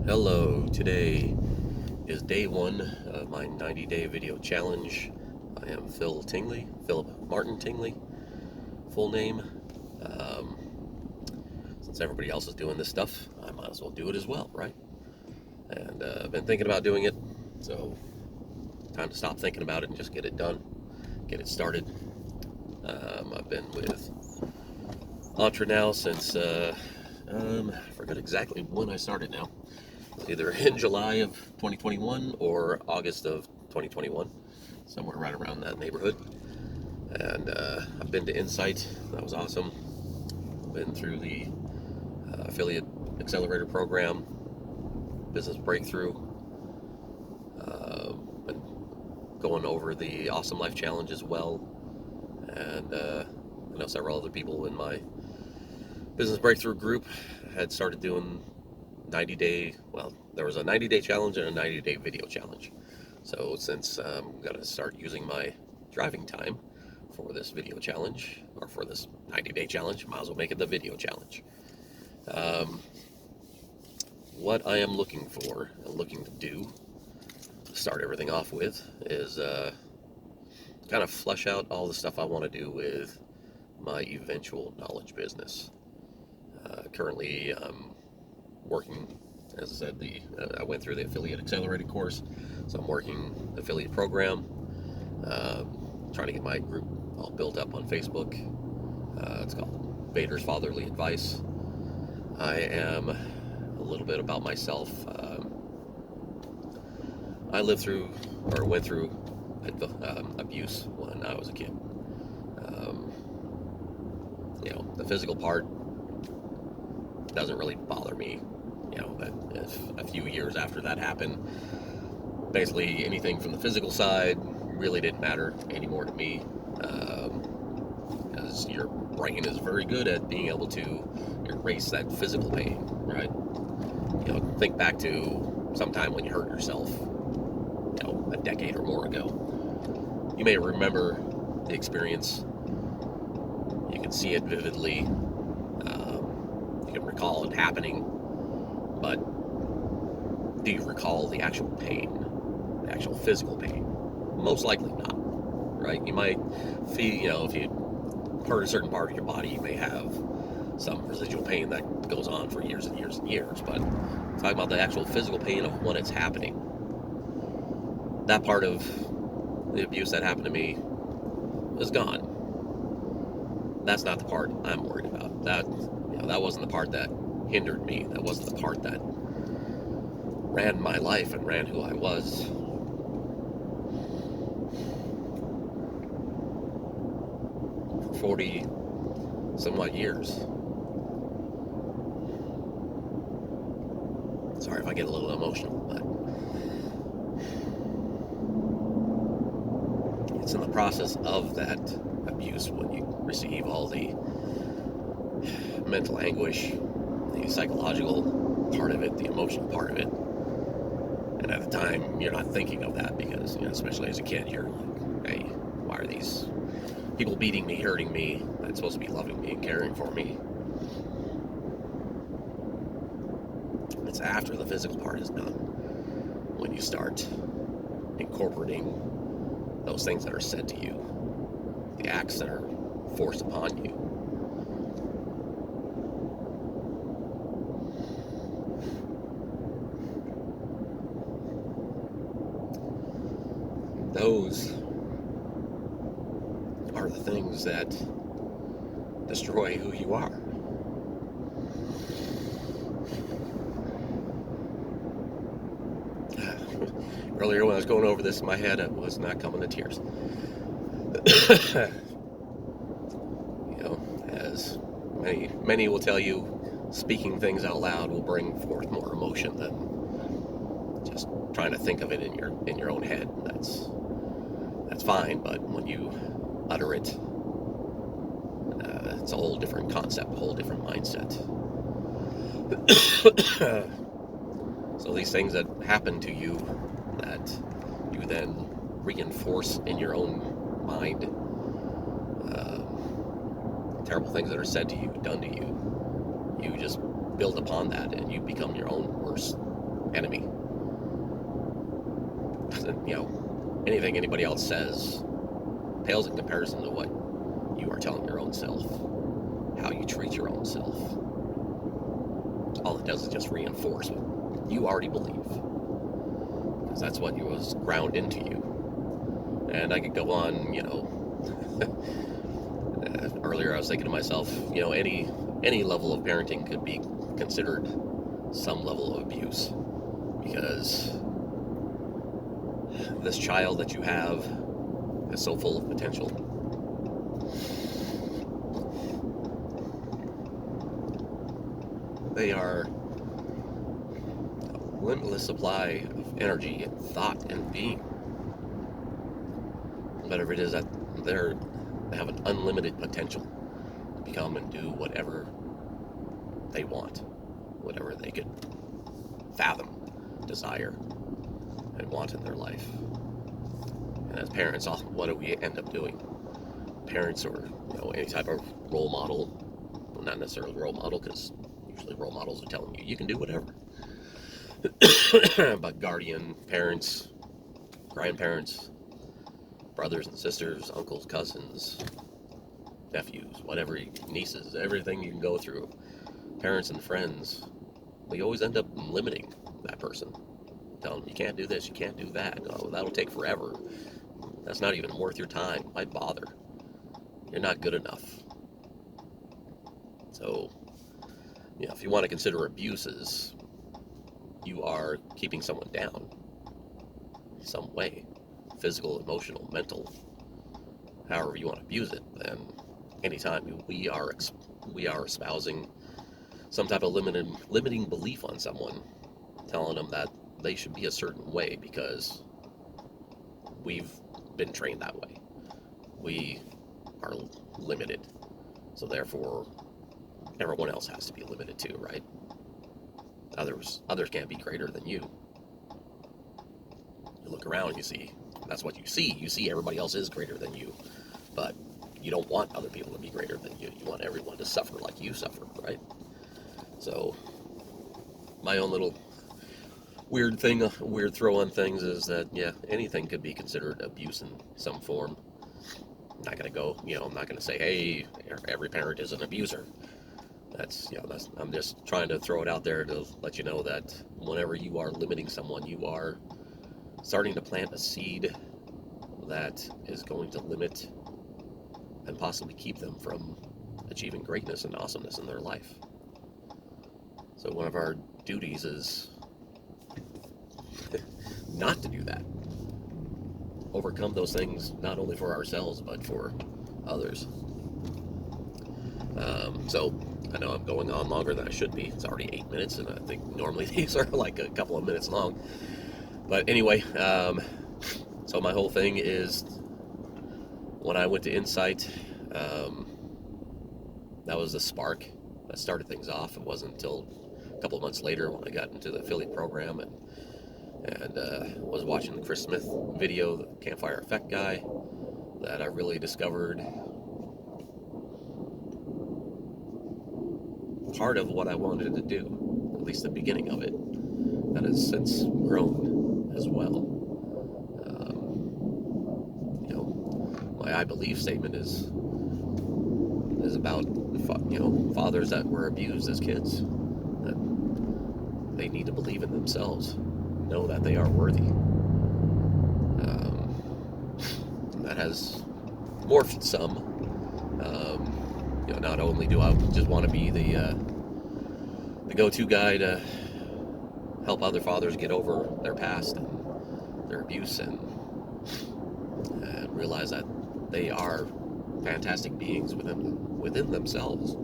Hello, today is day one of my 90-day video challenge. I am Philip Martin Tingley, full name. Um, since everybody else is doing this stuff, I might as well do it as well, right? And I've been thinking about doing it, so time to stop thinking about it and just get it done, get it started. I've been with Entre now since, I forgot exactly when I started now. Either in July of 2021 or August of 2021, somewhere right around that neighborhood. And I've been to Insight, that was awesome. Been through the affiliate accelerator program, business breakthrough. Been going over the Awesome Life Challenge as well. And I know several other people in my business breakthrough group had started doing 90-day, well, there was a 90-day challenge and a 90-day video challenge. So since I'm going to start using my driving time for this video challenge, or for this 90-day challenge, might as well make it the video challenge. What I am looking for and looking to do, to start everything off with, is kind of flesh out all the stuff I want to do with my eventual knowledge business. Currently, working, as I said, I went through the affiliate accelerated course, so I'm working the affiliate program, trying to get my group all built up on Facebook. It's called Vader's Fatherly Advice. I am a little bit about myself. I went through abuse when I was a kid. The physical part doesn't really bother me. But if a few years after that happened, basically anything from the physical side really didn't matter anymore to me, because your brain is very good at being able to erase that physical pain, right? Think back to sometime when you hurt yourself, a decade or more ago. You may remember the experience. You can see it vividly. You can recall it happening. But do you recall the actual pain, the actual physical pain? Most likely not, right? You might feel, if you hurt a certain part of your body, you may have some residual pain that goes on for years and years and years. But talking about the actual physical pain of when it's happening, that part of the abuse that happened to me is gone. That's not the part I'm worried about. That wasn't the part that hindered me. That wasn't the part that ran my life and ran who I was. For 40 somewhat years. Sorry if I get a little emotional, but it's in the process of that abuse when you receive all the mental anguish, the psychological part of it, the emotional part of it. And at the time, you're not thinking of that because, especially as a kid, you're like, hey, why are these people beating me, hurting me? That's supposed to be loving me and caring for me. It's after the physical part is done when you start incorporating those things that are said to you, the acts that are forced upon you. Those are the things that destroy who you are. Earlier when I was going over this in my head, I was not coming to tears. As many will tell you, speaking things out loud will bring forth more emotion than just trying to think of it in your own head. That's fine, but when you utter it, it's a whole different concept, a whole different mindset. So these things that happen to you that you then reinforce in your own mind, terrible things that are said to you, done to you, you just build upon that and you become your own worst anything anybody else says pales in comparison to what you are telling your own self, how you treat your own self. All it does is just reinforce what you already believe, because that's what was ground into you. And I could go on, earlier I was thinking to myself, any level of parenting could be considered some level of abuse, because this child that you have is so full of potential. They are a limitless supply of energy and thought and being. Whatever it is that they have an unlimited potential to become and do whatever they want, whatever they could fathom, desire, and want in their life. And as parents, what do we end up doing? Parents, or any type of role model, well, not necessarily role model, because usually role models are telling you can do whatever. But guardian, parents, grandparents, brothers and sisters, uncles, cousins, nephews, whatever, nieces, everything you can go through, parents and friends, we always end up limiting that person. Tell them, you can't do this, you can't do that. Oh, that'll take forever. That's not even worth your time. Why bother? You're not good enough. So, if you want to consider abuses, you are keeping someone down in some way. Physical, emotional, mental, however you want to abuse it. Then anytime we are espousing some type of limiting belief on someone, telling them that they should be a certain way because we've been trained that way. We are limited, so therefore everyone else has to be limited too, right? Others can't be greater than you. You look around and you see, that's what you see. You see everybody else is greater than you, but you don't want other people to be greater than you. You want everyone to suffer like you suffer, right? So my own little weird throw on things is that, anything could be considered abuse in some form. I'm not going to say, hey, every parent is an abuser. I'm just trying to throw it out there to let you know that whenever you are limiting someone, you are starting to plant a seed that is going to limit and possibly keep them from achieving greatness and awesomeness in their life. So one of our duties is not to do that. Overcome those things, not only for ourselves, but for others. So I know I'm going on longer than I should be. It's already 8 minutes, and I think normally these are like a couple of minutes long. But anyway, so my whole thing is, when I went to Insight, that was the spark that started things off. It wasn't until a couple of months later when I got into the affiliate program and was watching the Chris Smith video, the Campfire Effect guy, that I really discovered part of what I wanted to do, at least the beginning of it, that has since grown as well. My I believe statement is about fathers that were abused as kids, that they need to believe in themselves, know that they are worthy. That has morphed some. Not only do I just want to be the go-to guy to help other fathers get over their past and their abuse and realize that they are fantastic beings within themselves.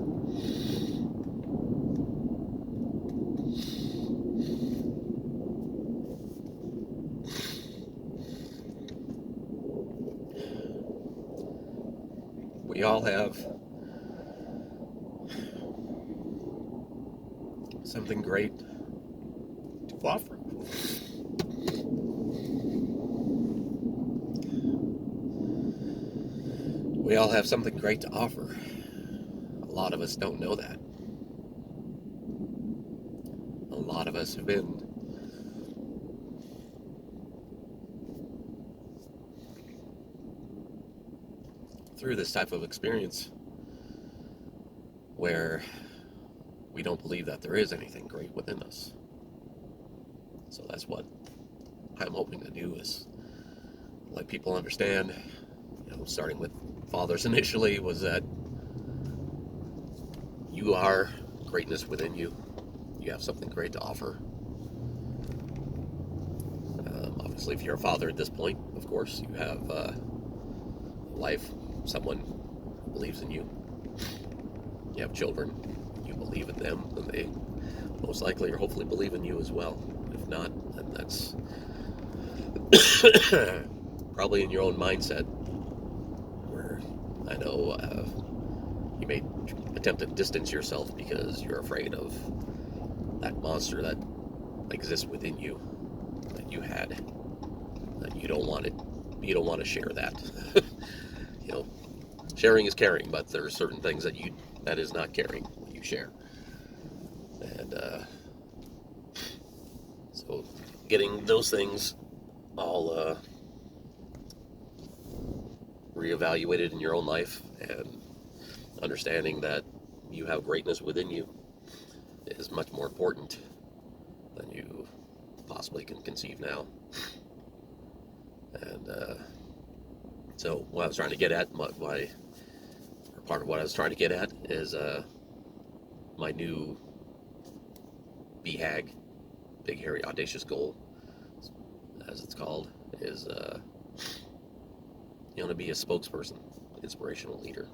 We all have something great to offer. We all have something great to offer. A lot of us don't know that. A lot of us have been through this type of experience where we don't believe that there is anything great within us. So that's what I'm hoping to do, is let people understand, starting with fathers initially, was that you are greatness within you. You have something great to offer. Obviously, if you're a father at this point, of course, you have a wife, someone who believes in you. You have children, you believe in them, and they most likely or hopefully believe in you as well. If not, then that's probably in your own mindset, where I know you may attempt to distance yourself because you're afraid of that monster that exists within you, that you had, that you don't want it. You don't want to share that. you know, Sharing is caring, but there are certain things that is not caring when you share. And so getting those things all reevaluated in your own life, and understanding that you have greatness within you is much more important than you possibly can conceive now. And so what I was trying to get at, part of what I was trying to get at is my new BHAG, Big Hairy Audacious Goal, as it's called, is to be a spokesperson, inspirational leader,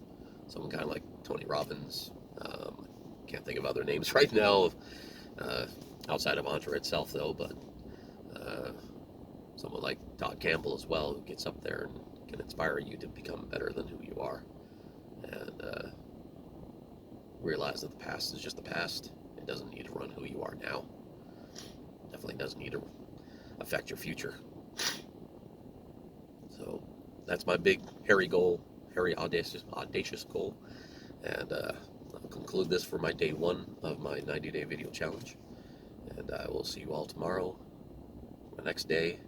someone kind of like Tony Robbins. Can't think of other names right now outside of Entre itself, though, but someone like Todd Campbell as well, who gets up there and can inspire you to become better than who you are, and realize that the past is just the past. It doesn't need to run who you are now. Definitely doesn't need to affect your future. So that's my big hairy goal, hairy audacious goal. And I'll conclude this for my day 1 of my 90-day video challenge. And I will see you all tomorrow, the next day.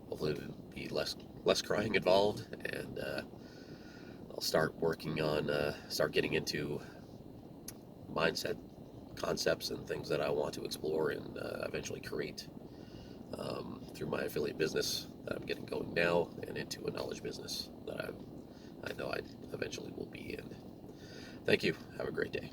Hopefully it'll be less crying involved, and I'll start working on, start getting into mindset concepts and things that I want to explore and eventually create through my affiliate business that I'm getting going now, and into a knowledge business that I know I eventually will be in. Thank you. Have a great day.